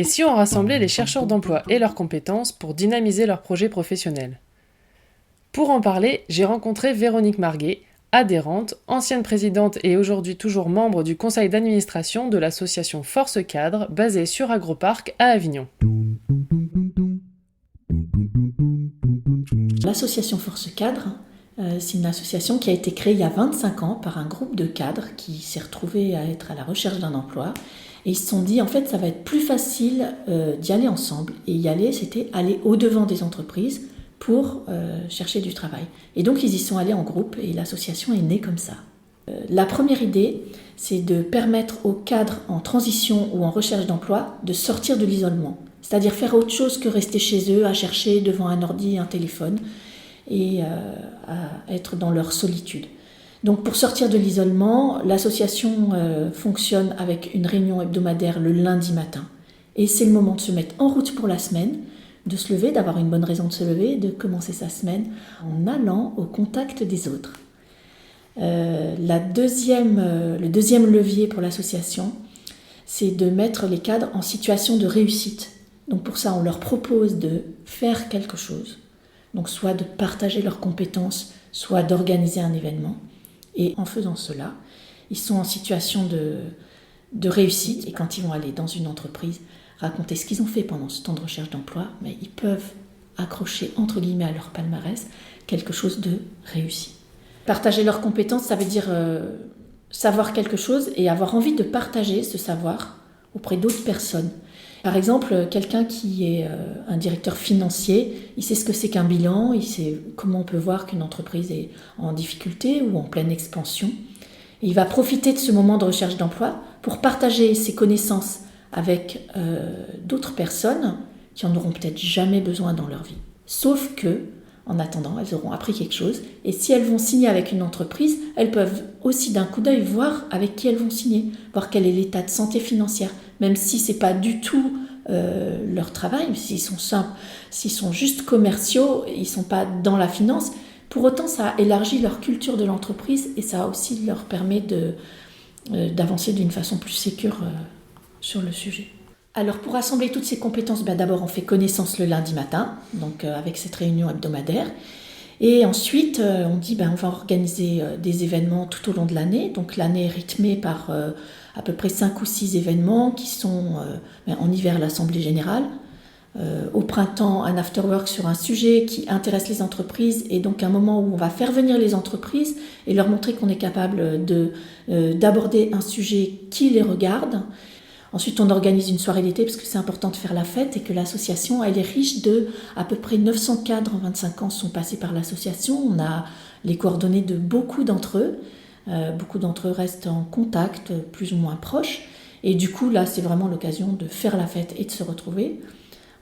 si on rassemblait les chercheurs d'emploi et leurs compétences pour dynamiser leurs projets professionnels? Pour en parler, j'ai rencontré Véronique Marguet, adhérente, ancienne présidente et aujourd'hui toujours membre du conseil d'administration de l'association Force Cadre, basée sur Agroparc à Avignon. L'association Force Cadre, c'est une association qui a été créée il y a 25 ans par un groupe de cadres qui s'est retrouvé à être à la recherche d'un emploi. Et ils se sont dit, en fait, ça va être plus facile d'y aller ensemble. Et y aller, c'était aller au-devant des entreprises pour chercher du travail. Et donc, ils y sont allés en groupe et l'association est née comme ça. La première idée, c'est de permettre aux cadres en transition ou en recherche d'emploi de sortir de l'isolement. C'est-à-dire faire autre chose que rester chez eux à chercher devant un ordi, un téléphone et à être dans leur solitude. Donc pour sortir de l'isolement, l'association fonctionne avec une réunion hebdomadaire le lundi matin. Et c'est le moment de se mettre en route pour la semaine, de se lever, d'avoir une bonne raison de se lever, de commencer sa semaine en allant au contact des autres. Le deuxième levier pour l'association, c'est de mettre les cadres en situation de réussite. Donc pour ça, on leur propose de faire quelque chose, donc soit de partager leurs compétences, soit d'organiser un événement. Et en faisant cela, ils sont en situation de réussite. Et quand ils vont aller dans une entreprise, raconter ce qu'ils ont fait pendant ce temps de recherche d'emploi, mais ils peuvent accrocher, entre guillemets, à leur palmarès, quelque chose de réussi. Partager leurs compétences, ça veut dire savoir quelque chose et avoir envie de partager ce savoir auprès d'autres personnes. Par exemple, quelqu'un qui est un directeur financier, il sait ce que c'est qu'un bilan, il sait comment on peut voir qu'une entreprise est en difficulté ou en pleine expansion. Et il va profiter de ce moment de recherche d'emploi pour partager ses connaissances avec d'autres personnes qui en auront peut-être jamais besoin dans leur vie. Sauf que, en attendant, elles auront appris quelque chose. Et si elles vont signer avec une entreprise, elles peuvent aussi d'un coup d'œil voir avec qui elles vont signer, voir quel est l'état de santé financière, même si ce n'est pas du tout leur travail, s'ils sont simples, s'ils sont juste commerciaux, ils ne sont pas dans la finance. Pour autant, ça élargit leur culture de l'entreprise et ça aussi leur permet d'avancer d'une façon plus sécure sur le sujet. Alors pour rassembler toutes ces compétences, d'abord on fait connaissance le lundi matin, donc avec cette réunion hebdomadaire. Et ensuite on dit on va organiser des événements tout au long de l'année. Donc l'année est rythmée par à peu près 5 ou 6 événements qui sont en hiver l'Assemblée Générale, au printemps un afterwork sur un sujet qui intéresse les entreprises et donc un moment où on va faire venir les entreprises et leur montrer qu'on est capable d'aborder un sujet qui les regarde. Ensuite, on organise une soirée d'été parce que c'est important de faire la fête et que l'association, elle est riche de à peu près 900 cadres en 25 ans sont passés par l'association. On a les coordonnées de beaucoup d'entre eux. Beaucoup d'entre eux restent en contact, plus ou moins proches. Et du coup, là, c'est vraiment l'occasion de faire la fête et de se retrouver.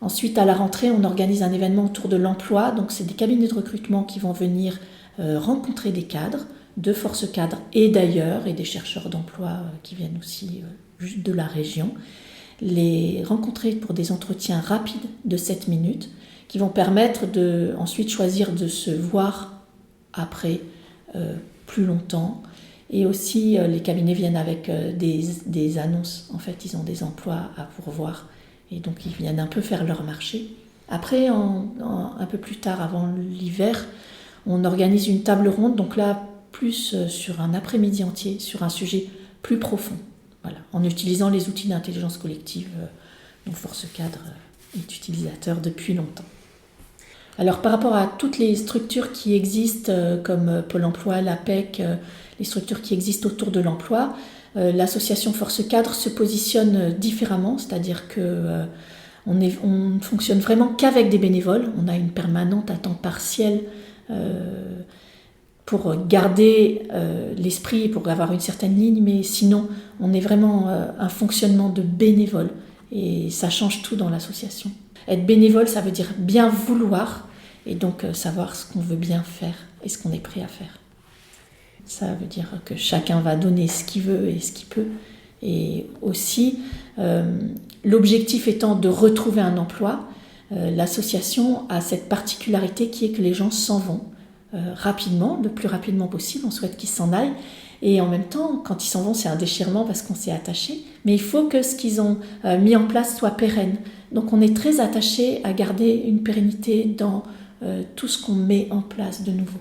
Ensuite, à la rentrée, on organise un événement autour de l'emploi. Donc, c'est des cabinets de recrutement qui vont venir rencontrer des cadres, de Force Cadre et d'ailleurs, et des chercheurs d'emploi qui viennent aussi de la région, les rencontrer pour des entretiens rapides de 7 minutes qui vont permettre de ensuite choisir de se voir après plus longtemps. Et aussi, les cabinets viennent avec des annonces. En fait, ils ont des emplois à pourvoir et donc ils viennent un peu faire leur marché. Après, un peu plus tard, avant l'hiver, on organise une table ronde, donc là, plus sur un après-midi entier, sur un sujet plus profond. Voilà, en utilisant les outils d'intelligence collective dont Force Cadre est utilisateur depuis longtemps. Alors par rapport à toutes les structures qui existent comme Pôle emploi, l'APEC, les structures qui existent autour de l'emploi, l'association Force Cadre se positionne différemment, c'est-à-dire qu'on fonctionne vraiment qu'avec des bénévoles. On a une permanente à temps partiel pour garder l'esprit, pour avoir une certaine ligne, mais sinon, on est vraiment un fonctionnement de bénévole et ça change tout dans l'association. Être bénévole, ça veut dire bien vouloir et donc savoir ce qu'on veut bien faire et ce qu'on est prêt à faire. Ça veut dire que chacun va donner ce qu'il veut et ce qu'il peut. Et aussi, l'objectif étant de retrouver un emploi, l'association a cette particularité qui est que les gens s'en vont rapidement, le plus rapidement possible. On souhaite qu'ils s'en aillent Et en même temps, quand ils s'en vont, c'est un déchirement parce qu'on s'est attaché. Mais il faut que ce qu'ils ont mis en place soit pérenne. Donc on est très attaché à garder une pérennité dans tout ce qu'on met en place de nouveau.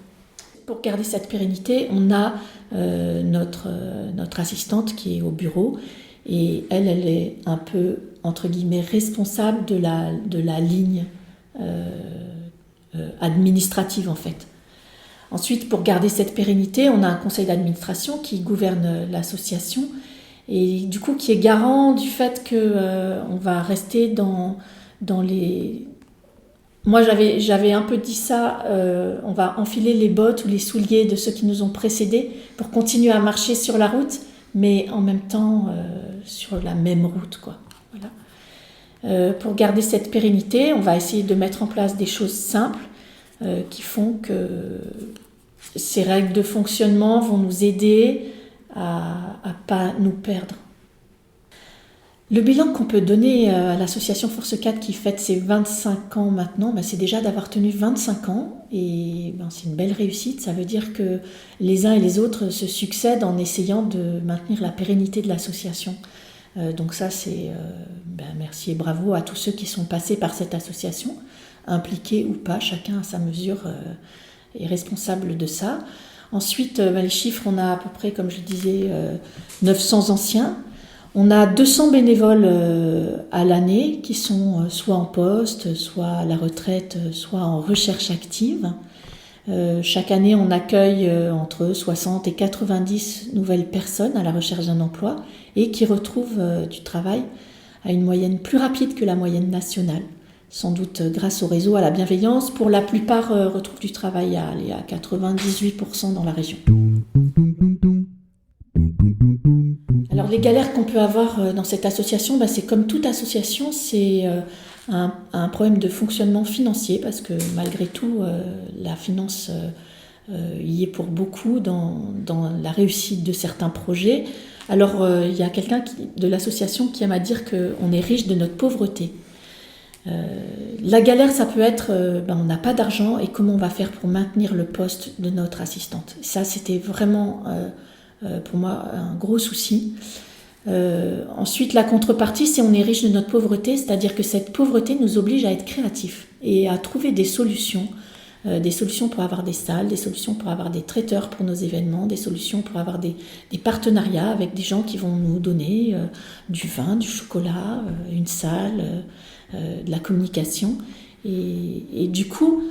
Pour garder cette pérennité, on a notre assistante qui est au bureau. Et elle est un peu, entre guillemets, responsable de la ligne administrative, en fait. Ensuite, pour garder cette pérennité, on a un conseil d'administration qui gouverne l'association et du coup qui est garant du fait qu'on va rester dans les... Moi, j'avais un peu dit ça, on va enfiler les bottes ou les souliers de ceux qui nous ont précédés pour continuer à marcher sur la route, mais en même temps sur la même route, quoi. Voilà. Pour garder cette pérennité, on va essayer de mettre en place des choses simples qui font que ces règles de fonctionnement vont nous aider à pas nous perdre. Le bilan qu'on peut donner à l'association Force 4 qui fête ses 25 ans maintenant, c'est déjà d'avoir tenu 25 ans et c'est une belle réussite. Ça veut dire que les uns et les autres se succèdent en essayant de maintenir la pérennité de l'association. Donc ça, c'est merci et bravo à tous ceux qui sont passés par cette association, impliqués ou pas, chacun à sa mesure est responsable de ça. Ensuite, les chiffres, on a à peu près, comme je le disais, 900 anciens. On a 200 bénévoles à l'année qui sont soit en poste, soit à la retraite, soit en recherche active. Chaque année, on accueille entre 60 et 90 nouvelles personnes à la recherche d'un emploi et qui retrouvent du travail à une moyenne plus rapide que la moyenne nationale. Sans doute grâce au réseau, à la bienveillance. Pour la plupart, retrouvent du travail à 98% dans la région. Alors les galères qu'on peut avoir dans cette association, c'est comme toute association, c'est un problème de fonctionnement financier parce que malgré tout, la finance y est pour beaucoup dans la réussite de certains projets. Alors il y a quelqu'un de l'association qui aime à dire qu'on est riche de notre pauvreté. La galère, ça peut être on n'a pas d'argent et comment on va faire pour maintenir le poste de notre assistante. Ça, c'était vraiment pour moi un gros souci. Ensuite, la contrepartie, c'est on est riche de notre pauvreté, c'est-à-dire que cette pauvreté nous oblige à être créatifs et à trouver des solutions pour avoir des salles, des solutions pour avoir des traiteurs pour nos événements, des solutions pour avoir des partenariats avec des gens qui vont nous donner du vin, du chocolat, une salle, de la communication. Et du coup,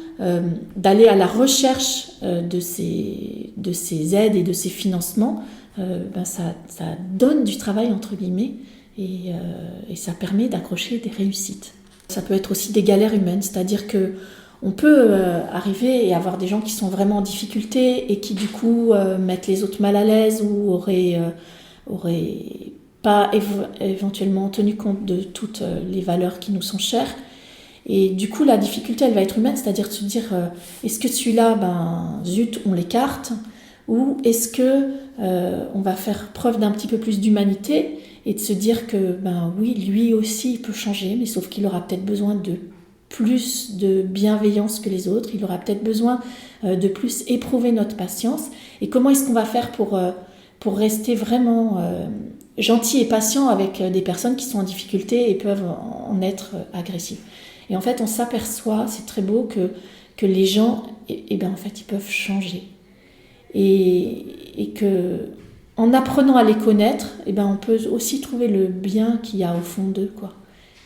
d'aller à la recherche de ces aides et de ces financements, ça donne du travail entre guillemets et ça permet d'accrocher des réussites. Ça peut être aussi des galères humaines, c'est-à-dire que on peut arriver et avoir des gens qui sont vraiment en difficulté et qui du coup mettent les autres mal à l'aise ou auraient pas éventuellement tenu compte de toutes les valeurs qui nous sont chères. Et du coup, la difficulté, elle va être humaine, c'est-à-dire de se dire, est-ce que celui-là, zut, on l'écarte, ou est-ce que on va faire preuve d'un petit peu plus d'humanité et de se dire que, oui, lui aussi, il peut changer, mais sauf qu'il aura peut-être besoin de plus de bienveillance que les autres, il aura peut-être besoin de plus éprouver notre patience. Et comment est-ce qu'on va faire pour rester vraiment gentil et patient avec des personnes qui sont en difficulté et peuvent en être agressives. Et en fait, on s'aperçoit, c'est très beau, que les gens, en fait, ils peuvent changer. Et que en apprenant à les connaître, on peut aussi trouver le bien qu'il y a au fond d'eux, quoi.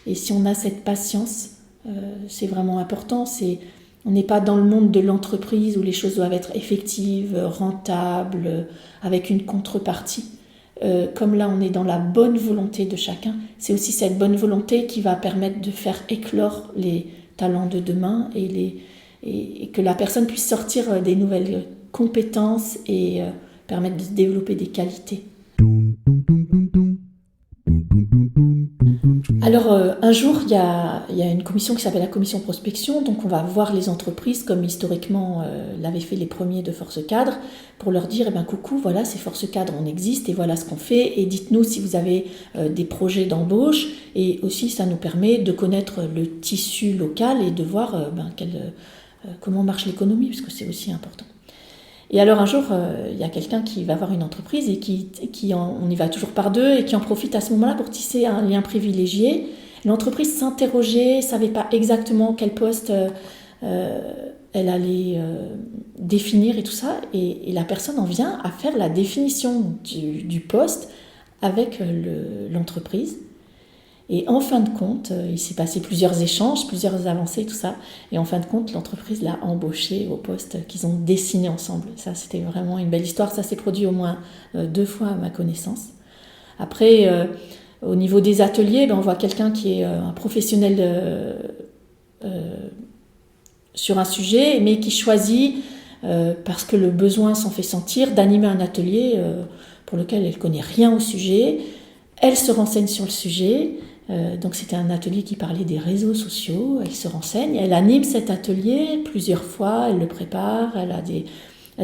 Et si on a cette patience, c'est vraiment important. On n'est pas dans le monde de l'entreprise où les choses doivent être effectives, rentables, avec une contrepartie. Comme là, on est dans la bonne volonté de chacun. C'est aussi cette bonne volonté qui va permettre de faire éclore les talents de demain et que la personne puisse sortir des nouvelles compétences et permettre de se développer des qualités. Alors, un jour, il y a une commission qui s'appelle la commission prospection, donc on va voir les entreprises comme historiquement l'avaient fait les premiers de Force Cadre, pour leur dire, coucou, voilà, c'est Force Cadre, on existe et voilà ce qu'on fait, et dites-nous si vous avez des projets d'embauche, et aussi ça nous permet de connaître le tissu local et de voir comment marche l'économie, parce que c'est aussi important. Et alors un jour, il y a quelqu'un qui va voir une entreprise et on y va toujours par deux et qui en profite à ce moment-là pour tisser un lien privilégié. L'entreprise s'interrogeait, ne savait pas exactement quel poste elle allait définir et tout ça. Et la personne en vient à faire la définition du poste avec l'entreprise. Et en fin de compte, il s'est passé plusieurs échanges, plusieurs avancées, tout ça. Et en fin de compte, l'entreprise l'a embauché au poste qu'ils ont dessiné ensemble. Ça, c'était vraiment une belle histoire. Ça s'est produit au moins 2 fois à ma connaissance. Après, au niveau des ateliers, on voit quelqu'un qui est un professionnel sur un sujet, mais qui choisit, parce que le besoin s'en fait sentir, d'animer un atelier pour lequel elle ne connaît rien au sujet. Elle se renseigne sur le sujet. Donc c'était un atelier qui parlait des réseaux sociaux. Elle se renseigne, elle anime cet atelier plusieurs fois, elle le prépare, elle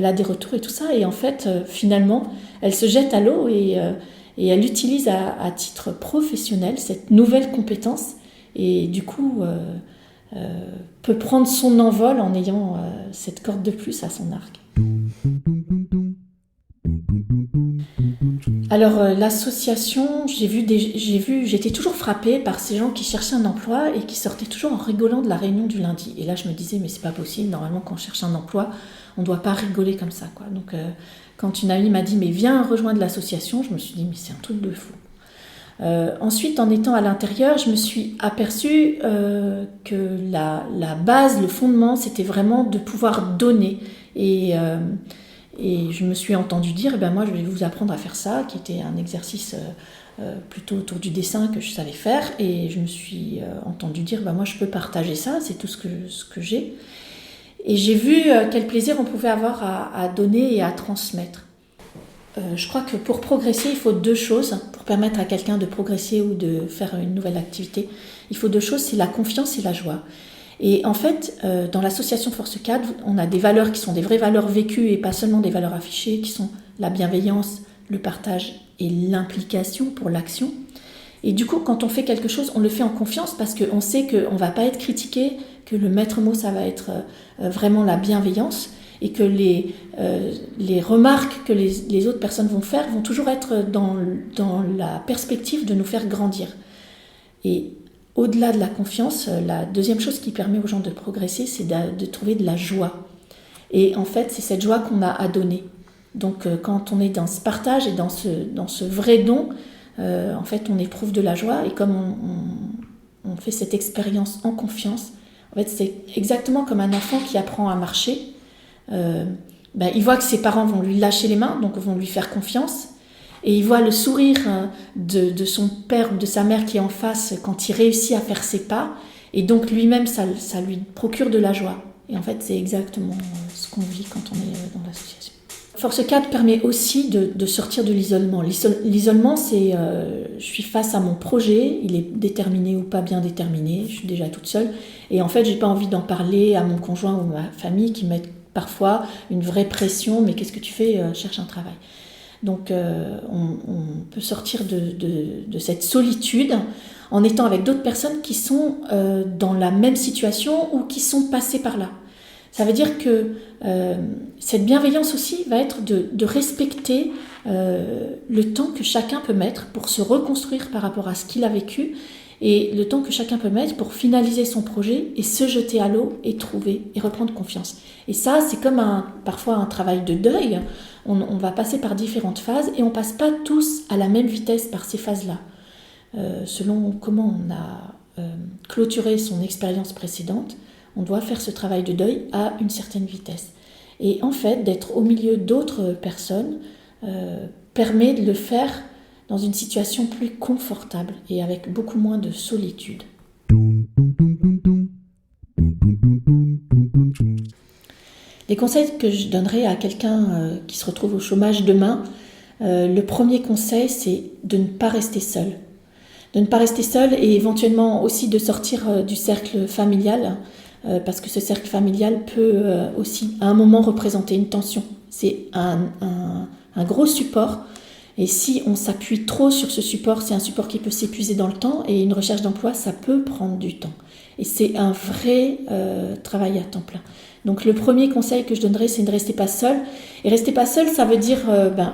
a des retours et tout ça. Et en fait, finalement, elle se jette à l'eau et elle utilise à titre professionnel cette nouvelle compétence. Et du coup, peut prendre son envol en ayant cette corde de plus à son arc. Alors l'association, j'étais toujours frappée par ces gens qui cherchaient un emploi et qui sortaient toujours en rigolant de la réunion du lundi. Et là je me disais mais c'est pas possible, normalement quand on cherche un emploi, on doit pas rigoler comme ça, quoi. Donc quand une amie m'a dit mais viens rejoindre l'association, je me suis dit mais c'est un truc de fou. Ensuite, en étant à l'intérieur, je me suis aperçue que la base, le fondement, c'était vraiment de pouvoir donner. Et je me suis entendue dire, moi je vais vous apprendre à faire ça, qui était un exercice plutôt autour du dessin que je savais faire. Et je me suis entendue dire, moi je peux partager ça, c'est tout ce que j'ai. Et j'ai vu quel plaisir on pouvait avoir à donner et à transmettre. Je crois que pour progresser, il faut 2 choses. Pour permettre à quelqu'un de progresser ou de faire une nouvelle activité, il faut 2 choses, c'est la confiance et la joie. Et en fait, dans l'association Force Cadre, on a des valeurs qui sont des vraies valeurs vécues et pas seulement des valeurs affichées, qui sont la bienveillance, le partage et l'implication pour l'action. Et du coup, quand on fait quelque chose, on le fait en confiance parce qu'on sait qu'on ne va pas être critiqué, que le maître mot, ça va être vraiment la bienveillance et que les remarques que les autres personnes vont faire vont toujours être dans la perspective de nous faire grandir. Et au-delà de la confiance, la deuxième chose qui permet aux gens de progresser, c'est de trouver de la joie. Et en fait, c'est cette joie qu'on a à donner. Donc quand on est dans ce partage et dans ce vrai don, en fait, on éprouve de la joie. Et comme on fait cette expérience en confiance, en fait, c'est exactement comme un enfant qui apprend à marcher. Il voit que ses parents vont lui lâcher les mains, donc vont lui faire confiance. Et il voit le sourire de son père ou de sa mère qui est en face quand il réussit à faire ses pas. Et donc lui-même, ça lui procure de la joie. Et en fait, c'est exactement ce qu'on vit quand on est dans l'association. Force 4 permet aussi de sortir de l'isolement. L'isolement, c'est je suis face à mon projet, il est déterminé ou pas bien déterminé, je suis déjà toute seule. Et en fait, j'ai pas envie d'en parler à mon conjoint ou à ma famille qui mettent parfois une vraie pression. Mais qu'est-ce que tu fais ? Cherche un travail. Donc on peut sortir de cette solitude en étant avec d'autres personnes qui sont dans la même situation ou qui sont passées par là. Ça veut dire que cette bienveillance aussi va être de respecter le temps que chacun peut mettre pour se reconstruire par rapport à ce qu'il a vécu et le temps que chacun peut mettre pour finaliser son projet et se jeter à l'eau et trouver et reprendre confiance. Et ça, c'est comme parfois un travail de deuil. On va passer par différentes phases et on ne passe pas tous à la même vitesse par ces phases-là. Selon comment on a clôturé son expérience précédente, on doit faire ce travail de deuil à une certaine vitesse. Et en fait, d'être au milieu d'autres personnes permet de le faire dans une situation plus confortable et avec beaucoup moins de solitude. Les conseils que je donnerais à quelqu'un qui se retrouve au chômage demain, le premier conseil, c'est de ne pas rester seul. De ne pas rester seul et éventuellement aussi de sortir du cercle familial, parce que ce cercle familial peut aussi à un moment représenter une tension. C'est un gros support. Et si on s'appuie trop sur ce support, c'est un support qui peut s'épuiser dans le temps et une recherche d'emploi, ça peut prendre du temps. Et c'est un vrai travail à temps plein. Donc le premier conseil que je donnerais, c'est ne restez pas seul. Et restez pas seul, ça veut dire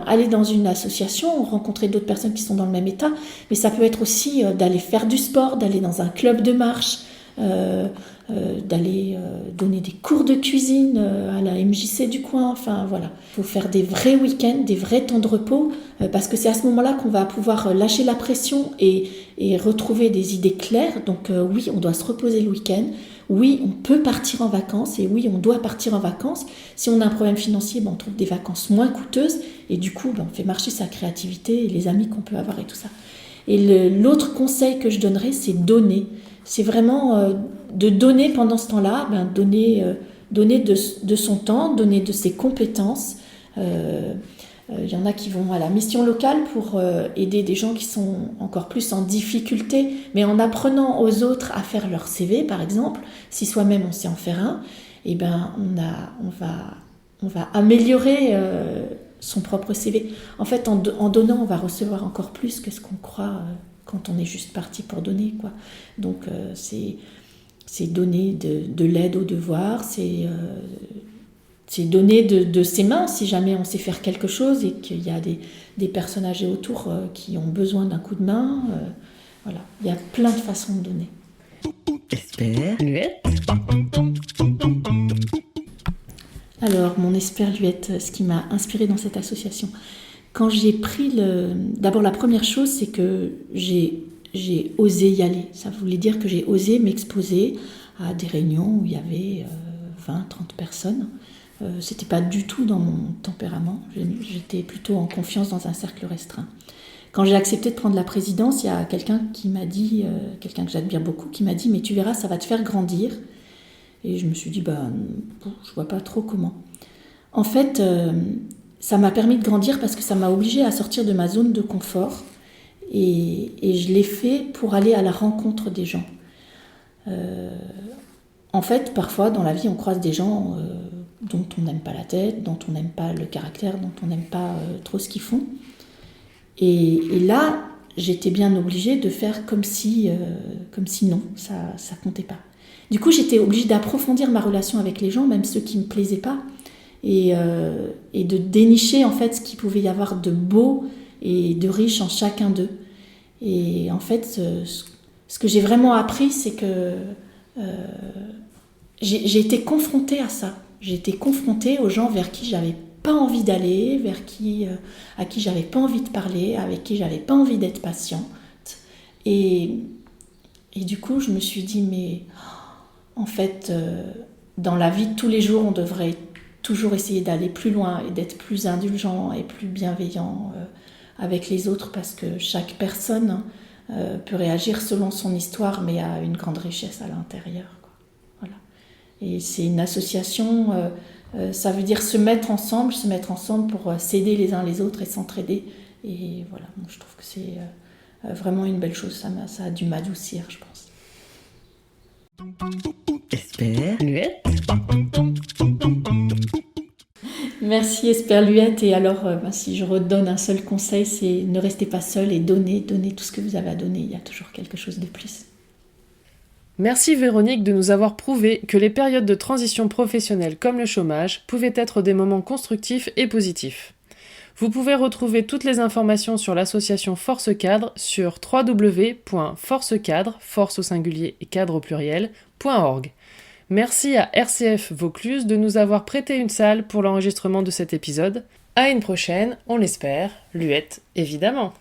aller dans une association, rencontrer d'autres personnes qui sont dans le même état, mais ça peut être aussi d'aller faire du sport, d'aller dans un club de marche, d'aller donner des cours de cuisine à la MJC du coin. Enfin voilà, il faut faire des vrais week-ends, des vrais temps de repos, parce que c'est à ce moment-là qu'on va pouvoir lâcher la pression et retrouver des idées claires. Donc oui, on doit se reposer le week-end. Oui, on peut partir en vacances et oui, on doit partir en vacances. Si on a un problème financier, on trouve des vacances moins coûteuses et du coup, on fait marcher sa créativité et les amis qu'on peut avoir et tout ça. Et l'autre conseil que je donnerais, c'est donner. C'est vraiment de donner pendant ce temps-là, donner de son temps, donner de ses compétences. Il y en a qui vont à la mission locale pour aider des gens qui sont encore plus en difficulté, mais en apprenant aux autres à faire leur CV, par exemple. Si soi-même on sait en faire un, on va améliorer son propre CV. En fait, en donnant, on va recevoir encore plus que ce qu'on croit quand on est juste parti pour donner, quoi. Donc, c'est donner de l'aide aux devoirs, c'est donner de ses mains si jamais on sait faire quelque chose et qu'il y a des personnes âgées autour qui ont besoin d'un coup de main. Voilà, il y a plein de façons de donner. Esperluette. Alors, mon Esperluette, ce qui m'a inspirée dans cette association, quand j'ai pris d'abord, la première chose, c'est que j'ai osé y aller. Ça voulait dire que j'ai osé m'exposer à des réunions où il y avait 20, 30 personnes. C'était pas du tout dans mon tempérament. J'étais plutôt en confiance dans un cercle restreint. Quand j'ai accepté de prendre la présidence, il y a quelqu'un qui m'a dit, quelqu'un que j'admire beaucoup, qui m'a dit « mais tu verras, ça va te faire grandir ». Et je me suis dit je vois pas trop comment. En fait, ça m'a permis de grandir parce que ça m'a obligée à sortir de ma zone de confort et je l'ai fait pour aller à la rencontre des gens. En fait, parfois dans la vie, on croise des gens dont on n'aime pas la tête, dont on n'aime pas le caractère, dont on n'aime pas trop ce qu'ils font. Et là, j'étais bien obligée de faire comme si non, ça comptait pas. Du coup, j'étais obligée d'approfondir ma relation avec les gens, même ceux qui me plaisaient pas, et de dénicher en fait ce qu'il pouvait y avoir de beau et de riche en chacun d'eux. Et en fait, ce que j'ai vraiment appris, c'est que j'ai été confrontée à ça. J'ai été confrontée aux gens vers qui j'avais pas envie d'aller, à qui j'avais pas envie de parler, avec qui j'avais pas envie d'être patiente. Et du coup, je me suis dit, mais en fait, dans la vie de tous les jours, on devrait toujours essayer d'aller plus loin et d'être plus indulgent et plus bienveillant avec les autres parce que chaque personne peut réagir selon son histoire, mais a une grande richesse à l'intérieur, quoi. Voilà. Et c'est une association, ça veut dire se mettre ensemble pour s'aider les uns les autres et s'entraider. Et voilà, donc je trouve que c'est vraiment une belle chose. Ça a dû m'adoucir, je pense. Esperluette. Merci Esperluette. Et alors, si je redonne un seul conseil, c'est ne restez pas seul et donnez tout ce que vous avez à donner. Il y a toujours quelque chose de plus. Merci Véronique de nous avoir prouvé que les périodes de transition professionnelle comme le chômage pouvaient être des moments constructifs et positifs. Vous pouvez retrouver toutes les informations sur l'association Force Cadre sur www.forcecadre, force au singulier et cadre au pluriel.org. Merci à RCF Vaucluse de nous avoir prêté une salle pour l'enregistrement de cet épisode. À une prochaine, on l'espère, Luette évidemment.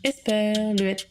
Esperluette.